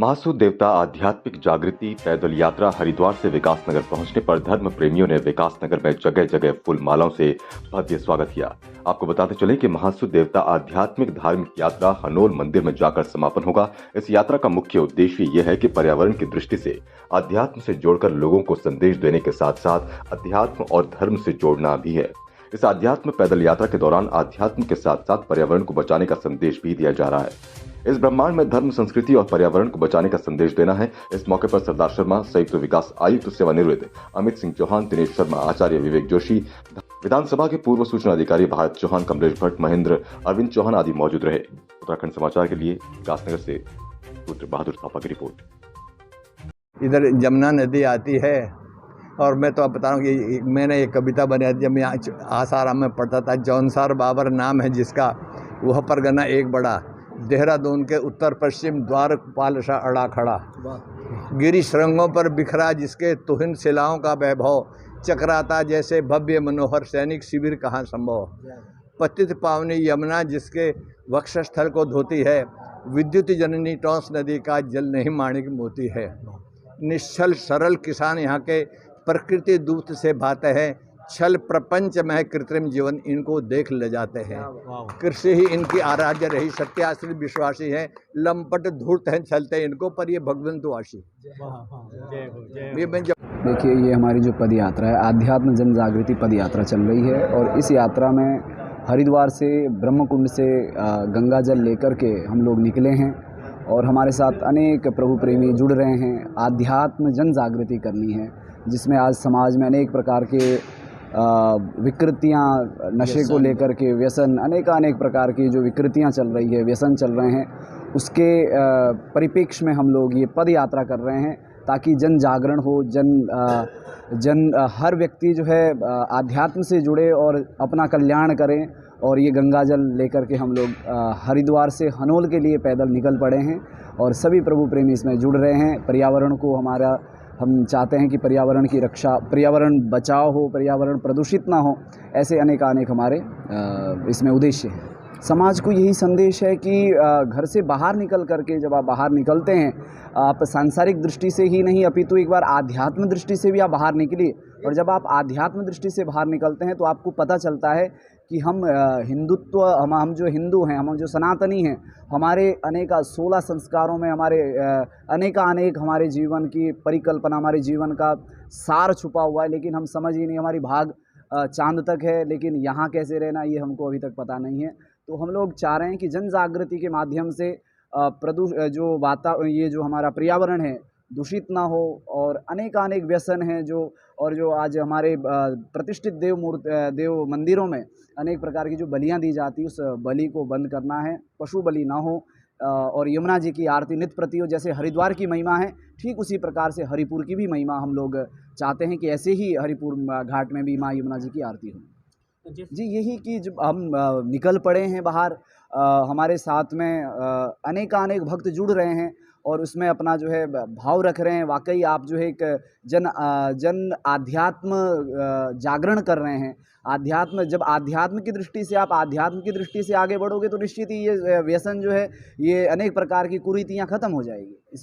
महासूद देवता आध्यात्मिक जागृति पैदल यात्रा हरिद्वार से विकासनगर पहुंचने पर धर्म प्रेमियों ने विकासनगर में जगह जगह फूल मालाओं से भव्य स्वागत किया। आपको बताते चले कि महासूद देवता आध्यात्मिक धार्मिक यात्रा हनोल मंदिर में जाकर समापन होगा। इस यात्रा का मुख्य उद्देश्य यह है कि पर्यावरण की दृष्टि से अध्यात्म से जोड़कर लोगों को संदेश देने के साथ साथ अध्यात्म और धर्म से जोड़ना भी है। इस आध्यात्म पैदल यात्रा के दौरान अध्यात्म के साथ साथ पर्यावरण को बचाने का संदेश भी दिया जा रहा है। इस ब्रह्मांड में धर्म, संस्कृति और पर्यावरण को बचाने का संदेश देना है। इस मौके पर सरदार शर्मा, संयुक्त विकास आयुक्त सेवानिवृत्त अमित सिंह चौहान, दिनेश शर्मा, आचार्य विवेक जोशी, विधानसभा के पूर्व सूचना अधिकारी भारत चौहान, कमलेश भट्ट, महेंद्र, अरविंद चौहान आदि मौजूद रहे। उत्तराखंड समाचार के लिए विकासनगर से रुद्र बहादुर थापा की रिपोर्ट। इधर जमुना नदी आती है और मैं तो अब बता रहा हूँ कि मैंने एक कविता बनाई जब मैं आसाराम में पढ़ता था। जौनसार बाबर नाम है जिसका, वह परगना एक बड़ा, देहरादून के उत्तर पश्चिम द्वारपाल सा अड़ा खड़ा, गिरी श्रृंगों पर बिखरा जिसके तुहिन शिलाओं का वैभव, चकराता जैसे भव्य मनोहर सैनिक शिविर कहाँ संभव, पतित पावनी यमुना जिसके वक्षस्थल को धोती है, विद्युत जननी टॉस नदी का जल नहीं माणिक मोती है, निश्चल सरल किसान यहाँ के प्रकृति दूत से भाते हैं, छल प्रपंच में कृत्रिम जीवन इनको देख ले जाते हैं, कृषि ही इनकी आराध्य रही, सत्याश्रित विश्वासी है, लंपट धूर्त हैं चलते इनको पर ये भगवंतवासी। देखिए, ये हमारी जो पद यात्रा है, आध्यात्म जन जागृति पद यात्रा चल रही है और इस यात्रा में हरिद्वार से ब्रह्मकुंड से गंगा जल लेकर के हम लोग निकले हैं और हमारे साथ अनेक प्रभु प्रेमी जुड़ रहे हैं। आध्यात्म जन जागृति करनी है जिसमें आज समाज में अनेक प्रकार के विकृतियाँ, नशे को लेकर के व्यसन, अनेक प्रकार की जो विकृतियाँ चल रही है, व्यसन चल रहे हैं, उसके परिप्रेक्ष्य में हम लोग ये पद यात्रा कर रहे हैं ताकि जन जागरण हो, हर व्यक्ति जो है आध्यात्म से जुड़े और अपना कल्याण करें। और ये गंगा जल लेकर के हम लोग हरिद्वार से हनोल के लिए पैदल निकल पड़े हैं और सभी प्रभु प्रेमी इसमें जुड़ रहे हैं। पर्यावरण को हम चाहते हैं कि पर्यावरण की रक्षा, पर्यावरण बचाव हो, पर्यावरण प्रदूषित ना हो, ऐसे अनेक हमारे इसमें उद्देश्य हैं। समाज को यही संदेश है कि घर से बाहर निकल करके जब आप बाहर निकलते हैं, आप सांसारिक दृष्टि से ही नहीं अपितु एक बार आध्यात्म दृष्टि से भी आप बाहर निकलिए। और जब आप आध्यात्म दृष्टि से बाहर निकलते हैं तो आपको पता चलता है कि हम हम जो हिंदू हैं, हम जो सनातनी हैं, हमारे अनेक 16 संस्कारों में हमारे अनेक हमारे जीवन की परिकल्पना, हमारे जीवन का सार छुपा हुआ है, लेकिन हम समझ ही नहीं, हमारी भाग चांद तक है, लेकिन यहाँ कैसे रहना ये हमको अभी तक पता नहीं है। तो हम लोग चाह रहे हैं कि जन जागृति के माध्यम से ये जो हमारा पर्यावरण है दूषित ना हो और अनेक व्यसन हैं जो आज हमारे प्रतिष्ठित देव मंदिरों में अनेक प्रकार की जो बलियां दी जाती है, उस बलि को बंद करना है, पशु बलि ना हो और यमुना जी की आरती नित्य प्रति हो। जैसे हरिद्वार की महिमा है, ठीक उसी प्रकार से हरिपुर की भी महिमा हम लोग चाहते हैं कि ऐसे ही हरिपुर घाट में भी माँ यमुना जी की आरती हो। जी, यही कि जब हम निकल पड़े हैं बाहर, हमारे साथ में अनेक भक्त जुड़ रहे हैं और उसमें अपना जो है भाव रख रहे हैं। वाकई आप जो है एक जन आध्यात्म जागरण कर रहे हैं। जब आध्यात्म की दृष्टि से आप आध्यात्म की दृष्टि से आगे बढ़ोगे तो निश्चित ही ये व्यसन जो है, ये अनेक प्रकार की कुरीतियाँ खत्म हो जाएगी। इसमें